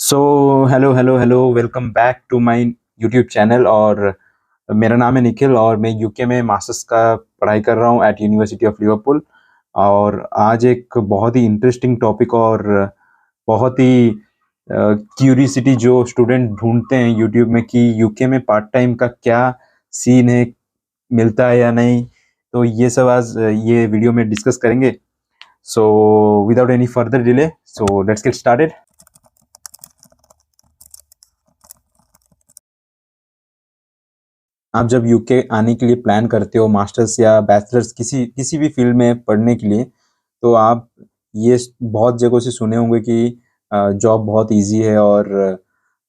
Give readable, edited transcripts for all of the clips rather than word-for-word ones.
So hello hello hello welcome back to my YouTube channel. और मेरा नाम है निखिल और मैं यूके में मास्टर्स का पढ़ाई कर रहा हूँ एट यूनिवर्सिटी ऑफ लिवरपूल। और आज एक बहुत ही इंटरेस्टिंग टॉपिक और बहुत ही क्यूरियसिटी जो स्टूडेंट ढूंढते हैं यूट्यूब में कि यूके में पार्ट टाइम का क्या सीन है, मिलता है या नहीं। तो ये सब आज ये वीडियो में डिस्कस करेंगे। So without any further delay, so let's get started. आप जब यूके आने के लिए प्लान करते हो मास्टर्स या बैचलर्स किसी किसी भी फील्ड में पढ़ने के लिए, तो आप ये बहुत जगहों से सुने होंगे कि जॉब बहुत इजी है और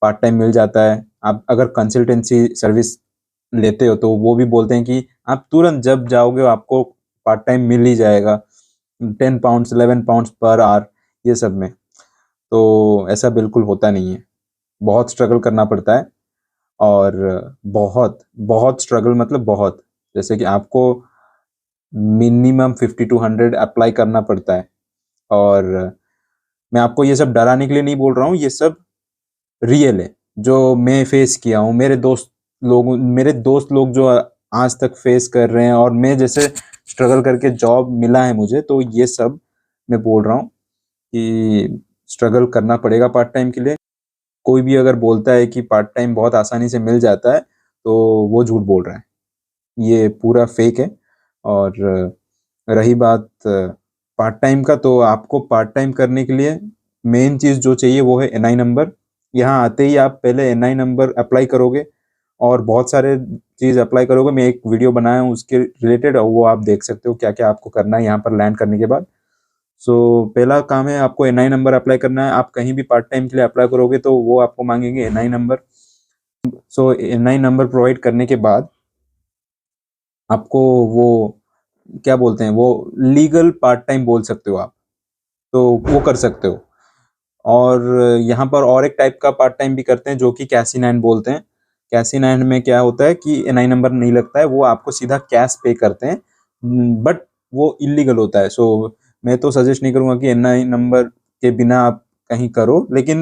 पार्ट टाइम मिल जाता है। आप अगर कंसल्टेंसी सर्विस लेते हो तो वो भी बोलते हैं कि आप तुरंत जब जाओगे आपको पार्ट टाइम मिल ही जाएगा, 10 पाउंड्स 11 पाउंड्स पर आवर, ये सब में। तो ऐसा बिल्कुल होता नहीं है, बहुत स्ट्रगल करना पड़ता है। और बहुत बहुत स्ट्रगल मतलब बहुत, जैसे कि आपको मिनिमम 50 to 100 अप्लाई करना पड़ता है। और मैं आपको ये सब डराने के लिए नहीं बोल रहा हूँ, ये सब रियल है जो मैं फेस किया हूँ। मेरे दोस्त लोग जो आज तक फेस कर रहे हैं और मैं जैसे स्ट्रगल करके जॉब मिला है मुझे, तो ये सब मैं बोल रहा हूँ कि स्ट्रगल करना पड़ेगा पार्ट टाइम के लिए। कोई भी अगर बोलता है कि पार्ट टाइम बहुत आसानी से मिल जाता है तो वो झूठ बोल रहा है, ये पूरा फेक है। और रही बात पार्ट टाइम का, तो आपको पार्ट टाइम करने के लिए मेन चीज़ जो चाहिए वो है एनआई नंबर। यहाँ आते ही आप पहले एनआई नंबर अप्लाई करोगे और बहुत सारे चीज़ अप्लाई करोगे। मैं एक वीडियो बनाया हूँ उसके रिलेटेड, और वो आप देख सकते हो क्या क्या आपको करना है यहाँ पर लैंड करने के बाद। सो पहला काम है आपको एनआई नंबर अप्लाई करना है। आप कहीं भी पार्ट टाइम के लिए अप्लाई करोगे तो वो आपको मांगेंगे एनआई नंबर। सो एनआई नंबर प्रोवाइड करने के बाद आपको वो क्या बोलते हैं, वो लीगल पार्ट टाइम बोल सकते हो आप, तो वो कर सकते हो। और यहाँ पर और एक टाइप का पार्ट टाइम भी करते हैं जो कि कैसी 9 बोलते हैं। कैसी 9 में क्या होता है कि एनआई नंबर नहीं लगता है, वो आपको सीधा कैश पे करते हैं, बट वो इलीगल होता है। सो मैं तो सजेस्ट नहीं करूँगा कि एनआई नंबर के बिना आप कहीं करो, लेकिन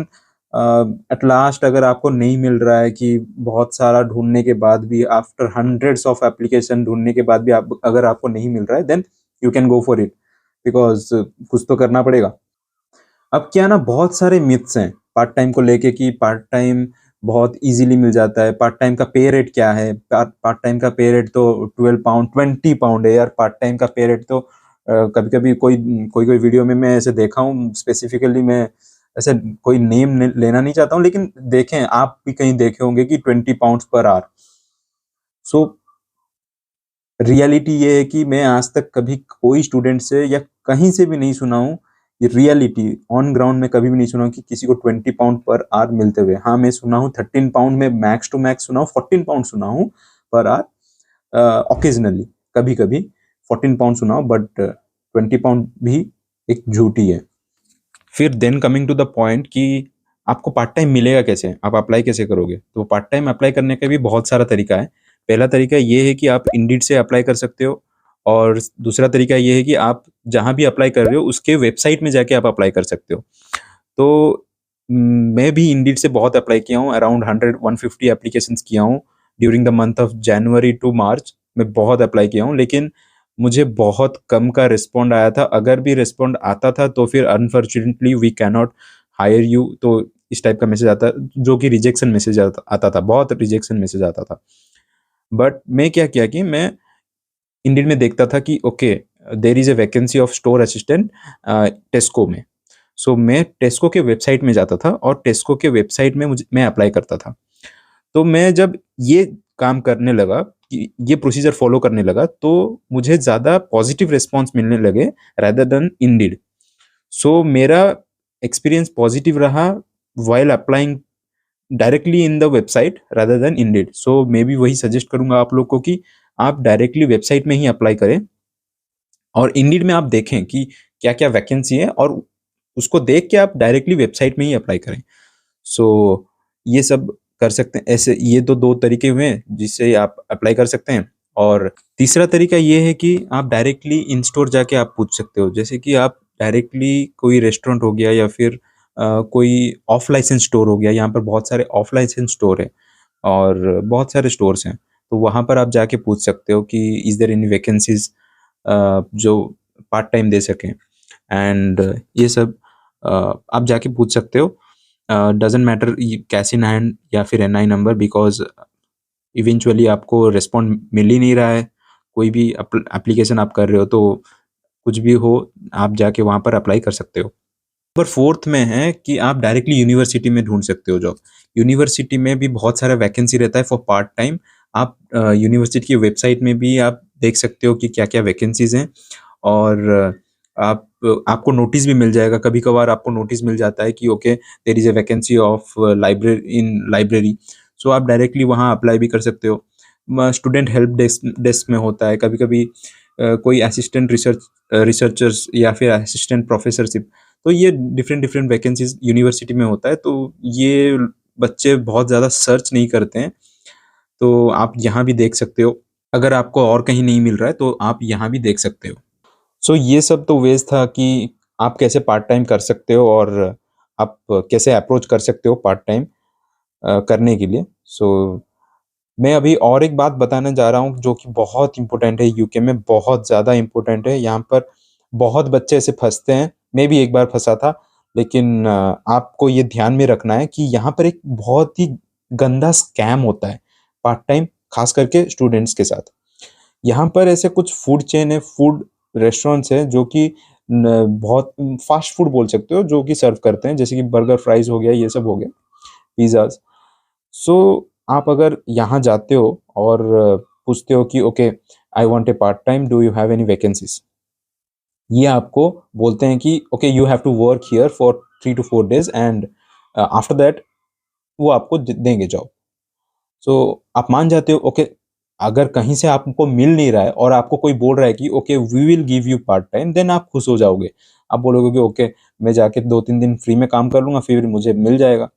एट लास्ट अगर आपको नहीं मिल रहा है, कि बहुत सारा ढूंढने के बाद भी, आफ्टर हंड्रेड्स ऑफ एप्लीकेशन ढूंढने के बाद भी आप अगर आपको नहीं मिल रहा है, then you can go for it, because कुछ तो करना पड़ेगा। अब क्या ना, बहुत सारे मिथ्स हैं पार्ट टाइम को लेके कि पार्ट टाइम बहुत इजीली मिल जाता है। पार्ट टाइम का पे रेट क्या है? पार्ट टाइम का पे रेट तो 12 पाउंड 20 पाउंड है यार। पार्ट टाइम का पे रेट तो कभी कभी कोई कोई कोई वीडियो में मैं ऐसे देखा हूँ, स्पेसिफिकली मैं ऐसे कोई नेम लेना नहीं चाहता हूँ, लेकिन देखें, आप भी कहीं देखे होंगे कि 20 pound per hour. So reality ये है कि मैं आज तक कभी कोई स्टूडेंट से या कहीं से भी नहीं सुना हूँ, ये रियलिटी ऑन ग्राउंड में कभी भी नहीं सुना हूँ कि किसी को 20 पाउंड पर आवर मिलते हुए। हाँ, मैं सुना हूँ 13 पाउंड में, मैक्स टू मैक्स सुना हूँ 14 पाउंड सुना हूँ पर आवर, ओकेजनली कभी कभी 14 पाउंड सुना हूँ, बट 20 पाउंड भी एक झूठी है। फिर then coming to the point कि आपको पार्ट टाइम मिलेगा कैसे, आप अप्लाई कैसे करोगे? तो पार्ट टाइम अप्लाई करने का भी बहुत सारा तरीका है। पहला तरीका ये है कि आप इंडीड से अप्लाई कर सकते हो, और दूसरा तरीका ये है कि आप जहाँ भी अप्लाई कर रहे हो उसके वेबसाइट में जाके आप अप्लाई कर सकते हो। तो मैं भी इंडीड से बहुत अप्लाई किया हूँ, अराउंड 100-150 एप्लीकेशंस किया हूँ during the month of January to March. मैं बहुत अप्लाई किया हूँ, लेकिन मुझे बहुत कम का रिस्पॉन्ड आया था। अगर भी रिस्पॉन्ड आता था तो फिर unfortunately we can not hire you, तो इस टाइप का मैसेज आता, जो कि रिजेक्शन मैसेज आता था, बहुत रिजेक्शन मैसेज आता था। बट मैं क्या किया कि मैं इंडीड में देखता था कि okay, there is a vacancy of store assistant टेस्को में। सो मैं टेस्को के वेबसाइट में जाता था और टेस्को के वेबसाइट में मैं अप्लाई करता था। तो मैं जब ये काम करने लगा, कि ये प्रोसीजर फॉलो करने लगा, तो मुझे ज़्यादा पॉजिटिव रिस्पॉन्स मिलने लगे rather देन इंडीड। सो मेरा एक्सपीरियंस पॉजिटिव रहा while applying directly in the website rather then Indeed. So मैं भी वही सजेस्ट करूंगा आप लोग को कि आप डायरेक्टली वेबसाइट में ही अप्लाई करें, और इंडीड में आप देखें कि क्या क्या वैकेंसी है, और उसको देख के आप डायरेक्टली वेबसाइट में ही अप्लाई करें। सो ये सब कर सकते हैं ऐसे। ये तो दो तरीके हुए हैं जिससे आप अप्लाई कर सकते हैं। और तीसरा तरीका ये है कि आप डायरेक्टली इन स्टोर जाके आप पूछ सकते हो। जैसे कि आप डायरेक्टली कोई रेस्टोरेंट हो गया या फिर कोई ऑफ लाइसेंस स्टोर हो गया, यहाँ पर बहुत सारे ऑफ लाइसेंस स्टोर है और बहुत सारे स्टोर्स हैं। तो वहाँ पर आप जाके पूछ सकते हो कि इज़ देयर एनी वैकेंसीज़ जो पार्ट टाइम दे सकें, एंड ये सब आप जाके पूछ सकते हो। Doesn't matter cash in hand या फिर एनआई नंबर, बिकॉज़ इवेंचुअली आपको रिस्पॉन्ड मिल ही नहीं रहा है। कोई भी एप्लीकेशन आप कर रहे हो तो कुछ भी हो, आप जाके वहाँ पर अप्लाई कर सकते हो। नंबर 4th में है कि आप डायरेक्टली यूनिवर्सिटी में ढूँढ सकते हो जॉब। यूनिवर्सिटी में भी बहुत सारा वैकेंसी रहता है फॉर पार्ट टाइम। आप यूनिवर्सिटी की वेबसाइट में भी आप देख सकते हो कि क्या-क्या वैकेंसीज़ हैं, और आप आपको नोटिस भी मिल जाएगा। कभी-कभार आपको नोटिस मिल जाता है कि okay there is a vacancy of library. So आप डायरेक्टली वहाँ अप्लाई भी कर सकते हो। स्टूडेंट हेल्प डेस्क डेस्क में होता है। कभी-कभी कोई असिस्टेंट रिसर्चर्स या फिर असिस्टेंट प्रोफेसरशिप, तो ये डिफरेंट डिफरेंट वैकेंसीज यूनिवर्सिटी में होता है। तो ये बच्चे बहुत ज़्यादा सर्च नहीं करते हैं, तो आप यहाँ भी देख सकते हो। अगर आपको और कहीं नहीं मिल रहा है तो आप यहाँ भी देख सकते हो। सो ये सब तो वेज था कि आप कैसे पार्ट टाइम कर सकते हो और आप कैसे अप्रोच कर सकते हो पार्ट टाइम करने के लिए। सो मैं अभी और एक बात बताने जा रहा हूँ जो कि बहुत इम्पोर्टेंट है, यूके में बहुत ज़्यादा इम्पोर्टेंट है। यहाँ पर बहुत बच्चे ऐसे फँसते हैं, मैं भी एक बार फँसा था, लेकिन आपको ये ध्यान में रखना है कि यहाँ पर एक बहुत ही गंदा स्कैम होता है पार्ट टाइम, ख़ास करके स्टूडेंट्स के साथ। यहाँ पर ऐसे कुछ फूड चेन है, फूड रेस्टोरेंट्स हैं जो कि बहुत फास्ट फूड बोल सकते हो, जो कि सर्व करते हैं, जैसे कि बर्गर, फ्राइज़ हो गया, ये सब हो गया, पिज़्ज़ाज़। सो आप अगर यहाँ जाते हो और पूछते हो कि okay I want a part time, do you have any vacancies, ये आपको बोलते हैं कि okay you have to work here for 3 to 4 days and after that वो आपको देंगे जॉब। सो आप मान जाते हो ओके। अगर कहीं से आपको मिल नहीं रहा है और आपको कोई बोल रहा है कि okay we will give you part time, then आप खुश हो जाओगे। आप बोलोगे कि ओके मैं जाके 2-3 दिन फ्री में काम कर लूंगा, फिर मुझे मिल जाएगा।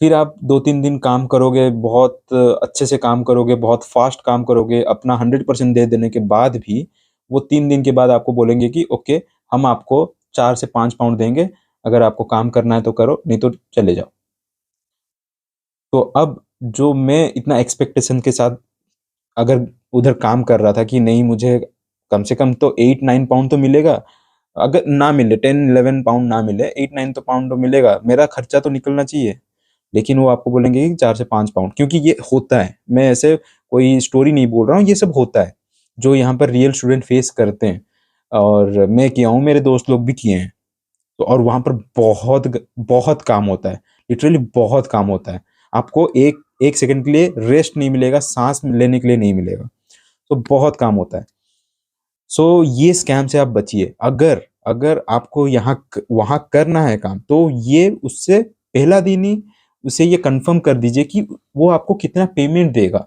फिर आप 2-3 दिन काम करोगे, बहुत अच्छे से काम करोगे, बहुत फ़ास्ट काम करोगे, अपना 100% दे देने के बाद भी, वो 3 दिन के बाद आपको बोलेंगे कि ओके, हम आपको 4 से 5 पाउंड देंगे, अगर आपको काम करना है तो करो, नहीं तो चले जाओ। तो अब जो मैं इतना एक्सपेक्टेशन के साथ अगर उधर काम कर रहा था कि नहीं मुझे कम से कम तो 8-9 पाउंड तो मिलेगा, अगर ना मिले 10-11 पाउंड ना मिले, 8-9 तो पाउंड तो मिलेगा, मेरा खर्चा तो निकलना चाहिए। लेकिन वो आपको बोलेंगे कि 4 से 5 पाउंड, क्योंकि ये होता है। मैं ऐसे कोई स्टोरी नहीं बोल रहा हूँ, ये सब होता है, जो यहाँ पर रियल स्टूडेंट फेस करते हैं, और मैं किया हूँ, मेरे दोस्त लोग भी किए हैं। तो और वहाँ पर बहुत काम होता है, लिटरली बहुत काम होता है। आपको एक 1 सेकंड के लिए रेस्ट नहीं मिलेगा, साँस लेने के लिए नहीं मिलेगा। तो बहुत काम होता है। सो ये स्कैम से आप बचिए। अगर अगर आपको वहाँ करना है काम, तो ये उससे पहला दिन ही उसे ये कंफर्म कर दीजिए कि वो आपको कितना पेमेंट देगा।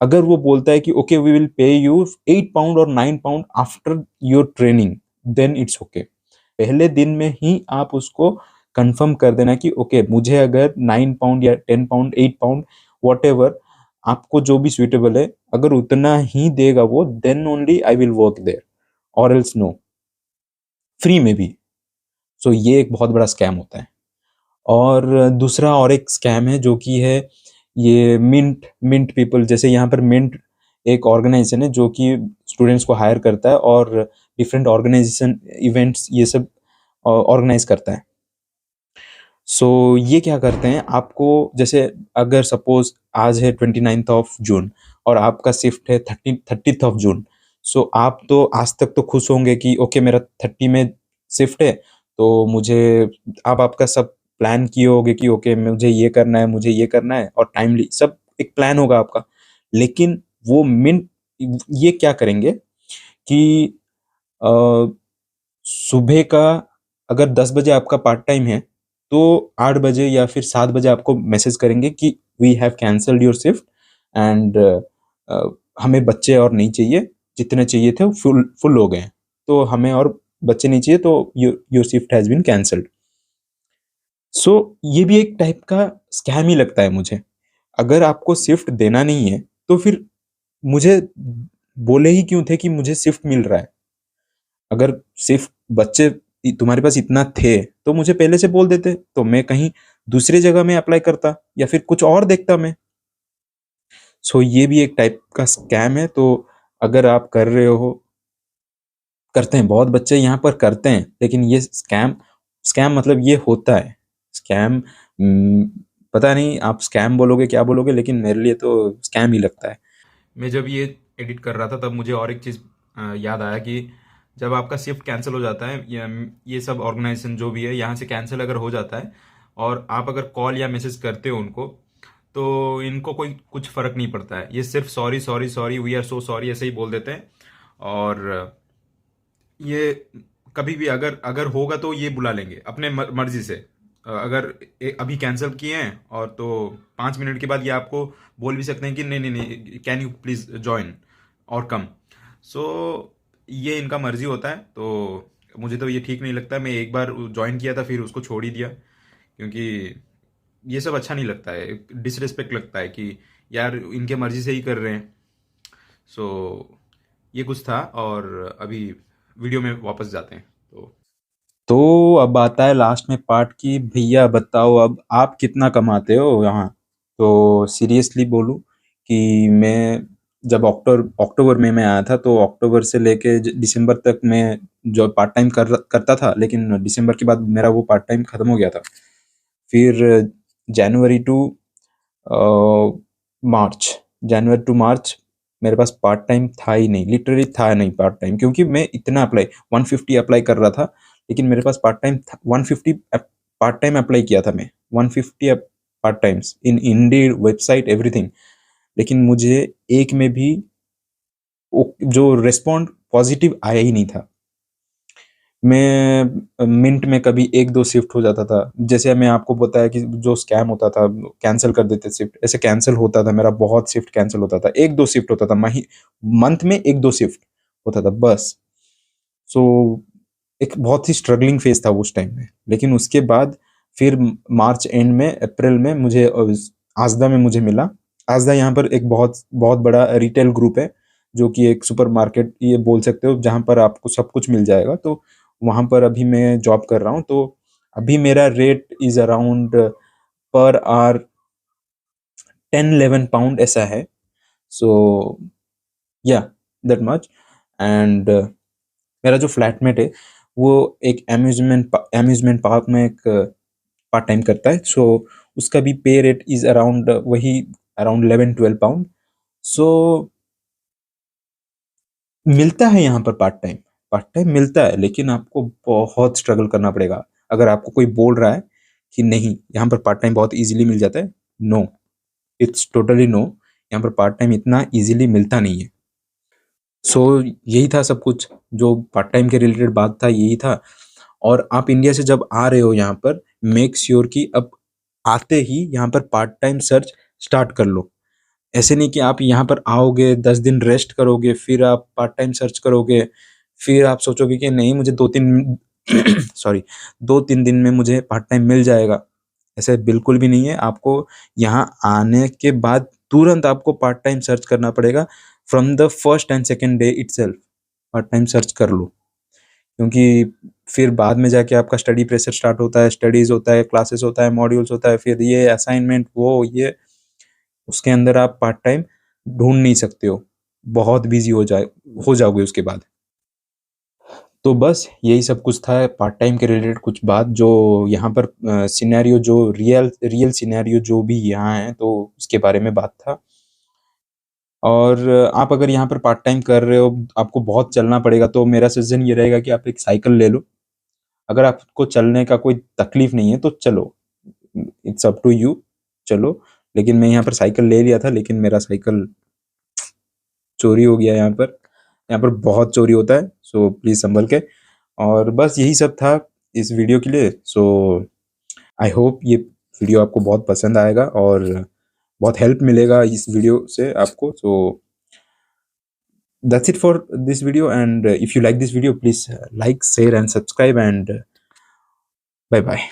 अगर वो बोलता है कि okay we will pay you 8 pound और 9 pound after your training, then it's okay. पहले दिन में ही आप उसको कंफर्म कर देना कि ओके मुझे अगर 9 पाउंड या 10 पाउंड, 8 पाउंड, व्हाटएवर आपको जो भी सूटेबल है, अगर उतना ही देगा वो, then only I will work there, और एल्स नो, फ्री में भी। सो ये एक बहुत बड़ा स्कैम होता है। और दूसरा और एक स्कैम है जो कि है ये मिंट मिंट पीपल। जैसे यहाँ पर मिंट एक ऑर्गेनाइजेशन है जो कि स्टूडेंट्स को हायर करता है और डिफरेंट ऑर्गेनाइजेशन इवेंट्स ये सब ऑर्गेनाइज करता है। सो ये क्या करते हैं, आपको जैसे अगर सपोज आज है 29th of June और आपका शिफ्ट है 30th of June। सो आप तो आज तक तो खुश होंगे कि ओके मेरा 30 में शिफ्ट है, तो मुझे आप आपका सब प्लान किए होगे कि ओके मुझे ये करना है, मुझे ये करना है, और टाइमली सब एक प्लान होगा आपका। लेकिन वो मिन ये क्या करेंगे कि अ, सुबह का अगर 10 बजे आपका पार्ट टाइम है, तो 8 बजे या फिर 7 बजे आपको मैसेज करेंगे कि we have cancelled your shift and हमें बच्चे और नहीं चाहिए, जितने चाहिए थे वो फुल फुल हो गए हैं, तो हमें और बच्चे नहीं चाहिए, तो your shift has been cancelled. So ये भी एक टाइप का स्कैम ही लगता है मुझे। अगर आपको शिफ्ट देना नहीं है, तो फिर मुझे बोले ही क्यों थे कि मुझे शिफ्ट मिल रहा है? अगर सिर्फ बच्चे तुम्हारे पास इतना थे तो मुझे पहले से बोल देते, तो मैं कहीं दूसरी जगह में अप्लाई करता या फिर कुछ और देखता मैं। सो ये भी एक टाइप का स्कैम है। तो अगर आप कर रहे हो, करते हैं बहुत बच्चे यहाँ पर करते हैं, लेकिन ये स्कैम, स्कैम मतलब ये होता है स्कैम। पता नहीं आप स्कैम बोलोगे क्या बोलोगे, लेकिन मेरे लिए तो स्कैम ही लगता है। मैं जब ये एडिट कर रहा था तब मुझे और एक चीज़ याद आया कि जब आपका शिफ्ट कैंसिल हो जाता है, ये सब ऑर्गेनाइजेशन जो भी है यहाँ से कैंसिल अगर हो जाता है और आप अगर कॉल या मैसेज करते हो उनको, तो इनको कोई कुछ फ़र्क नहीं पड़ता है। ये सिर्फ sorry sorry sorry, we are so sorry ऐसे ही बोल देते हैं। और ये कभी भी अगर अगर होगा तो ये बुला लेंगे अपने मर्जी से। अगर अभी कैंसिल किए हैं और तो 5 मिनट के बाद ये आपको बोल भी सकते हैं कि नहीं नहीं नहीं, कैन यू प्लीज ज्वाइन और कम। सो ये इनका मर्जी होता है। तो मुझे तो ये ठीक नहीं लगता। मैं एक बार ज्वाइन किया था फिर उसको छोड़ ही दिया, क्योंकि ये सब अच्छा नहीं लगता है, डिसरिस्पेक्ट लगता है कि यार इनके मर्जी से ही कर रहे हैं। सो ये कुछ था। और अभी वीडियो में वापस जाते हैं। तो अब आता है लास्ट में पार्ट की, भैया बताओ अब आप कितना कमाते हो यहाँ। तो सीरियसली बोलूँ कि मैं जब अक्टूबर में मैं आया था, तो अक्टूबर से लेके दिसंबर तक मैं जो पार्ट टाइम करता था, लेकिन दिसंबर के बाद मेरा वो पार्ट टाइम खत्म हो गया था। फिर जनवरी टू मार्च, जनवरी टू मार्च मेरे पास पार्ट टाइम था ही नहीं, लिटरली था नहीं पार्ट टाइम, क्योंकि मैं इतना अप्लाई 150 अप्लाई कर रहा था, लेकिन मेरे पास part time 150 part time apply किया था मैं, 150 part times in Indeed website everything, लेकिन मुझे एक में भी जो रिस्पॉन्ड पॉजिटिव आया ही नहीं था। मैं मिंट में कभी एक दो शिफ्ट हो जाता था, जैसे मैं आपको बताया कि जो स्कैम होता था कैंसिल कर देते शिफ्ट, ऐसे कैंसिल होता था मेरा, बहुत शिफ्ट कैंसिल होता था, एक दो शिफ्ट होता था मंथ में, एक दो शिफ्ट होता था बस। सो एक बहुत ही स्ट्रगलिंग फेज था उस टाइम में। लेकिन उसके बाद फिर मार्च एंड में, अप्रैल में मुझे आजदा में मुझे मिला। आजदा यहाँ पर एक बहुत बहुत बड़ा रिटेल ग्रुप है, जो कि एक सुपरमार्केट ये बोल सकते हो, जहाँ पर आपको सब कुछ मिल जाएगा। तो वहाँ पर अभी मैं जॉब कर रहा हूँ। तो अभी मेरा rate is around per hour 10-11 pound ऐसा है। सो या दैट मच। एंड मेरा जो फ्लैटमेट है वो एक अम्यूजमेंट पार्क में एक पार्ट टाइम करता है। सो उसका भी पे रेट इज अराउंड वही अराउंड 11-12 पाउंड। सो मिलता है यहाँ पर पार्ट टाइम मिलता है, लेकिन आपको बहुत स्ट्रगल करना पड़ेगा। अगर आपको कोई बोल रहा है कि नहीं यहाँ पर पार्ट टाइम बहुत इजीली मिल जाता है, नो, इट्स टोटली नो। यहाँ पर पार्ट टाइम इतना इजीली मिलता नहीं है। सो यही था सब कुछ जो पार्ट टाइम के रिलेटेड बात था, यही था। और आप इंडिया से जब आ रहे हो यहाँ पर, मेक श्योर कि अब आते ही यहाँ पर पार्ट टाइम सर्च स्टार्ट कर लो। ऐसे नहीं कि आप यहाँ पर आओगे 10 दिन रेस्ट करोगे फिर आप पार्ट टाइम सर्च करोगे, फिर आप सोचोगे कि नहीं मुझे 2-3 सॉरी 2-3 दिन में मुझे पार्ट टाइम मिल जाएगा। ऐसे बिल्कुल भी नहीं है। आपको यहाँ आने के बाद तुरंत आपको पार्ट टाइम सर्च करना पड़ेगा। From the first and second day itself part time search कर लो, क्योंकि फिर बाद में जाके आपका स्टडी प्रेशर स्टार्ट होता है, स्टडीज होता है, क्लासेस होता है, मॉड्यूल्स होता है, फिर ये असाइनमेंट वो ये, उसके अंदर आप पार्ट टाइम ढूंढ नहीं सकते हो, बहुत बिजी हो जाओगे उसके बाद। तो बस यही सब कुछ था पार्ट टाइम के रिलेटेड कुछ बात, जो यहाँ पर सिनेरियो, जो रियल सिनेरियो जो भी यहाँ है, तो उसके बारे में बात था। और आप अगर यहाँ पर पार्ट टाइम कर रहे हो, आपको बहुत चलना पड़ेगा, तो मेरा सजेशन ये रहेगा कि आप एक साइकिल ले लो। अगर आपको चलने का कोई तकलीफ नहीं है तो चलो, इट्स अप टू यू, चलो। लेकिन मैं यहाँ पर साइकिल ले लिया था, लेकिन मेरा साइकिल चोरी हो गया यहाँ पर बहुत चोरी होता है। सो प्लीज़ संभल के। और बस यही सब था इस वीडियो के लिए। सो आई होप ये वीडियो आपको बहुत पसंद आएगा और बहुत हेल्प मिलेगा इस वीडियो से आपको। सो that's it for this video, and if you like this video please like, share and subscribe, and bye bye.